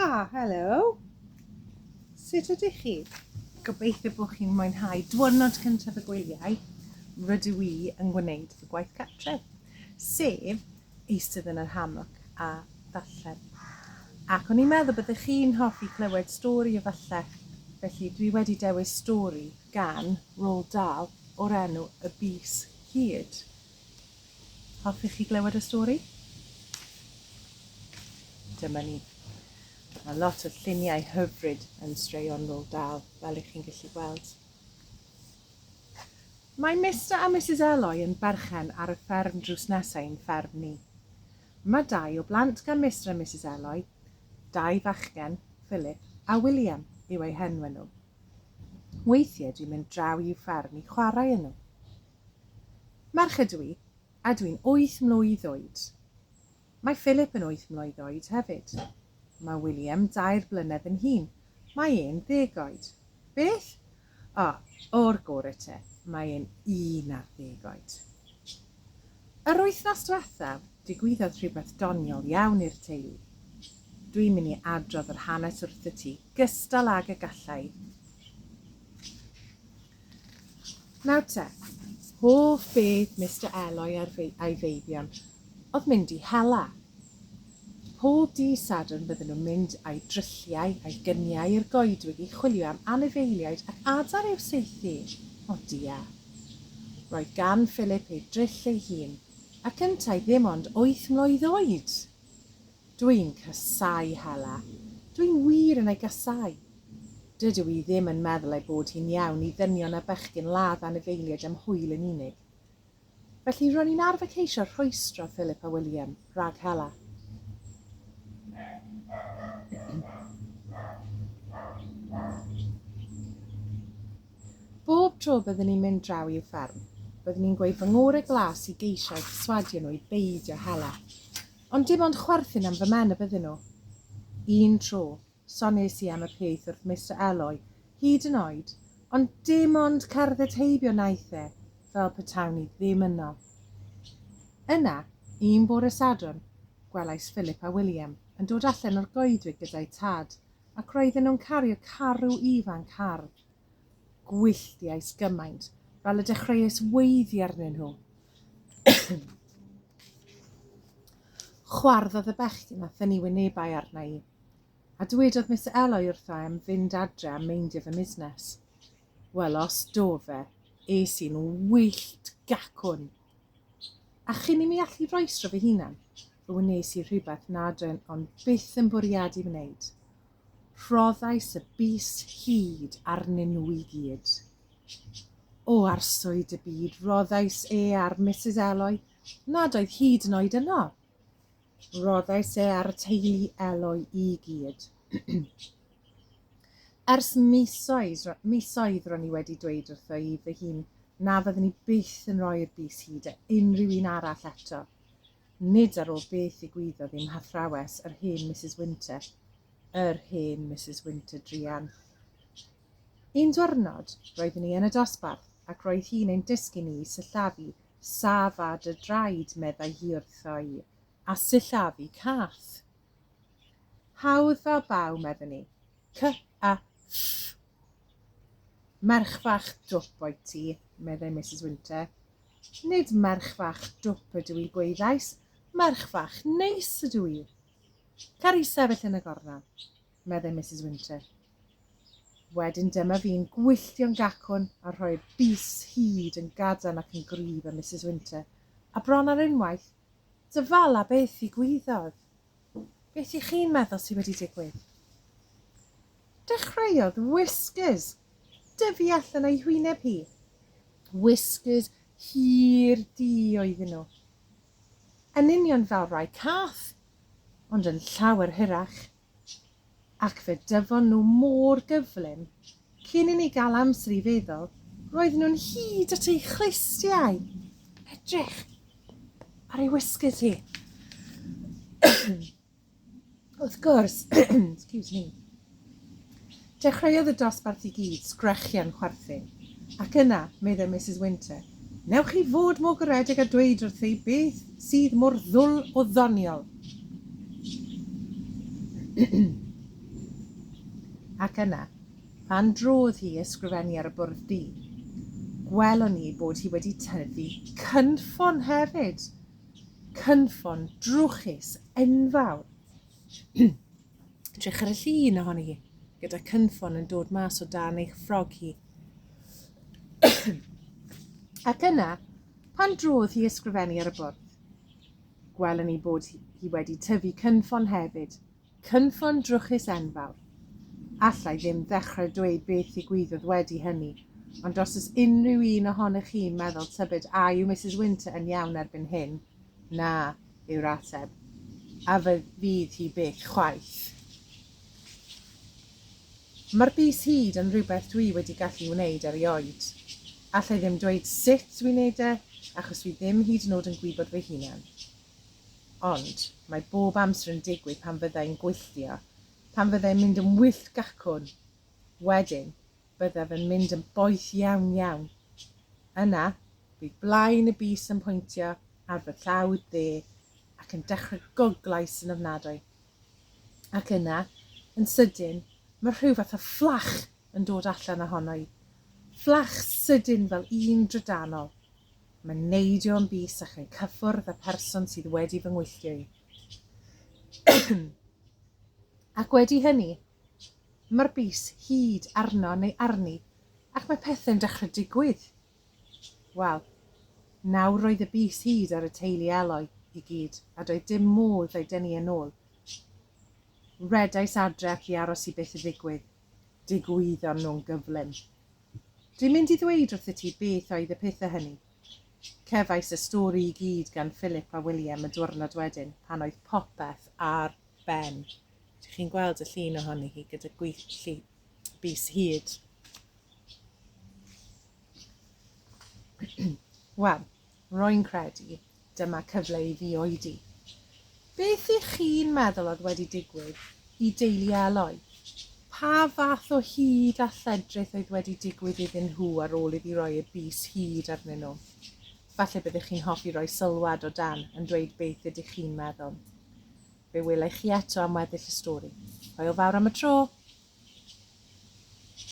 Helo. Sut ydych chi? Gobeithio bod chi'n mwynhau diwrnod cyntaf y gwyliau rydw i yn gwneud fy gwaith cartref, sef eistedd yn yr hammock a darllen. Ac o'n i'n meddwl byddech chi'n hoffi clywed stori efallai, felly dwi wedi dewis stori gan Roald Dahl o'r enw Y Bys Hyd. Hoffech chi glywed y stori? Dyma ni. Mae lot o lluniau hyfryd yn straeon Roald Dahl, fel ych chi'n gallu gweld. Mae Mr a Mrs Eloi yn berchen ar y fferm drws nesau'n fferm ni. Mae 2 o blant gan Mr a Mrs Eloi, 2 fachgen, Philip a William yw eu henwa nhw. Weithiau dwi'n mynd draw i'w fferm i chwarae yn nhw. Merch ydw i, a dwi'n 8 mlwydd oed. Mae Philip yn 8 mlwydd oed hefyd. Mae William 2 blynedd yn hŷn. Mae e'n 10 oed. Beth? O'r gorau te, mae e'n 1 ar 10 oed. Yr wythnos diwethaf, digwyddodd rhywbeth doniol iawn i'r teulu. Dwi'n mynd i adrodd yr hanes wrth y ti, gystal ag y gallai. Nawr te, hoff beth Mr Eloi a'i feibion oedd mynd i hela. Pob dydd Sadwrn bydden nhw'n mynd â'i drylliau a'i gyniau i'r goedwig i chwilio am anifeiliaid ac adar i'w saethu. O dia. Roedd gan Philip ei dryll ei hun, ac yntau ddim ond 8 mlwydd oed. Dwi'n casau hela. Dwi'n wir yn ei gasau. Dydw i ddim yn meddwl ei bod hi'n iawn i ddynion a bechgyn ladd anifeiliaid am hwyl yn unig. Felly ro'n i'n arfer ceisio rhwystro Philip a William rhag hela. Bob tro byddwn ni'n mynd draw i'w fferm, byddwn ni'n gweud fy ngorau glas i geisio perswadio nhw i beidio hela. Ond dim ond chwerthin am fy men y bydden nhw. Un tro, soniais i am y peth wrth Mr Eloi, hyd yn oed, ond dim ond cerdded heibio naeth e, fel petawn i ddim yno. Yna, un bore Sadwrn, gwelais Philip a William yn dod allan o'r goedwig gyda'i tad, ac roedden nhw'n cario carw ifanc hardd. Gwylltiais gymaint, fel y dechreuais weiddi arnyn nhw. Chwarddodd y bechgyn a thynnu wynebau arna i, a dywedodd Mr Eloi wrtho am fynd adre a meindio fy musnes. Wel, os do fe, es i'n wyllt gacwn. A chyn i mi allu roestro fy hunan, fy wnes i rhywbeth nad ond byth yn bwriadu wneud. Rhoddais y bys hyd arnyn nhw i gyd. O arswyd y byd, roddais ar Mrs Eloi, nad oedd hyd yn oed yno. Roddais ar y teulu Eloi i gyd. Ers misoedd ro'n i wedi dweud wrtho i fy hun na fyddwn ni byth yn rhoi'r bys hyd a unrhyw un arall eto. Nid ar ôl beth ddigwyddodd i'm hathrawes yr hen Mrs Winter. Yr hen Mrs Winter Rhan. Un diwrnod, roeddwn ni yn y dosbarth ac roedd hi'n ein dysgu ni i sillafu safad y draed meddai hi wrtho i, a sillafu cath. Hawdd fel baw, meddwn ni. C-a-ff. Merch fach dwp oed ti, meddai Mrs Winter. Nid merch fach dwp ydw i gweithais, merch fach neis ydw i. Car i sefyll yn y gornel, meddai Mrs Winter. Wedyn dyma fi'n gwylltio'n gacwn a rhoi'r bys hyd yn gadarn ac yn gryf a Mrs Winter, a bron ar unwaith, dyfala beth ddigwyddodd. Beth i chi'n meddwl sydd wedi digwydd? Dechreuodd whiskers dyfu allan o'i hwyneb hi. Whiskers hir di oedden nhw. Yn union fel rai cath, ond yn llawer hirach. Ac fe dyfon nhw mor gyflym, cyn i ni gael amser i feddwl, roedden nhw'n hyd at ei chlustiau. Edrych ar ei whiskers hi. Wrth gwrs, excuse me, dechreuodd y dosbarth i gyd sgrechian chwerthin, ac yna, meddai Mrs Winter, newch chi fod mor garedig a dweud wrth ei beth sydd mor ddwl o ddoniol. Ac yna, pan drodd hi ysgrifennu ar y bwrdd du, gwelon ni bod hi wedi tyfu cynffon hefyd. Cynffon drwchus enfawr. Edrych ar y llun ohoni hi, gyda cynffon yn dod mas o dan eich ffrog hi. Ac yna, pan drodd hi ysgrifennu ar y bwrdd, gwelon ni bod hi wedi tyfu cynffon hefyd, cynffon drwchus enfawr. Allai ddim ddechrau dweud beth ddigwyddodd wedi hynny, ond os oes unrhyw un ohonych chi'n meddwl tybed a yw Mrs Winter yn iawn erbyn hyn, na yw'r ateb, a fydd hi byth chwaith. Mae'r bys hyd yn rhywbeth dwi wedi gallu wneud erioed. Allai ddim dweud sut dwi'n neud e, achos dwi ddim hyd yn oed yn gwybod fy hunan. Ond mae bob amser yn digwydd pan fyddai'n gwylltio, pan fyddai'n mynd yn wyllt gacwn. Wedyn, byddaf yn mynd yn boeth iawn iawn. Yna, bydd blaen y bys yn pwyntio ar fy llawd dde ac yn dechrau goglais yn ofnadwy. Ac yna, yn sydyn, mae rhyw fath o fflach yn dod allan ohono i. Fflach sydyn fel un drydanol. Mae'n neidio yn bys ac yn cyffwrdd y person sydd wedi fy ngwylltio i. Ac wedi hynny, mae'r bys hyd arno neu arni ac mae pethau'n dechrau digwydd. Wel, nawr roedd y bys hyd ar y teulu eloi i gyd a doedd dim modd ei dynnu yn ôl. Redais adre ac i aros i beth y ddigwydd. Digwyddon nhw'n gyflym. Dwi'n mynd i ddweud wrth ti beth oedd y pethau hynny. Cefais y stori i gyd gan Philip a William y diwrnod wedyn pan oedd popeth ar ben. Chi'n gweld y llun ohoni hi gyda gweithlu bys hyd. Wel, roi'n credu dyma cyfle i fi oedi. Beth ych chi'n meddwl oedd wedi digwydd i deulu eloi? Pa fath o hyd a lledrith oedd wedi digwydd iddyn nhw ar ôl iddi roi y bys hyd arnyn nhw? Falle byddech chi'n hoffi roi sylwad o dan yn dweud beth ydych chi'n meddwl. Fe welai chi eto am weddill y stori. Hwyl fawr am y tro.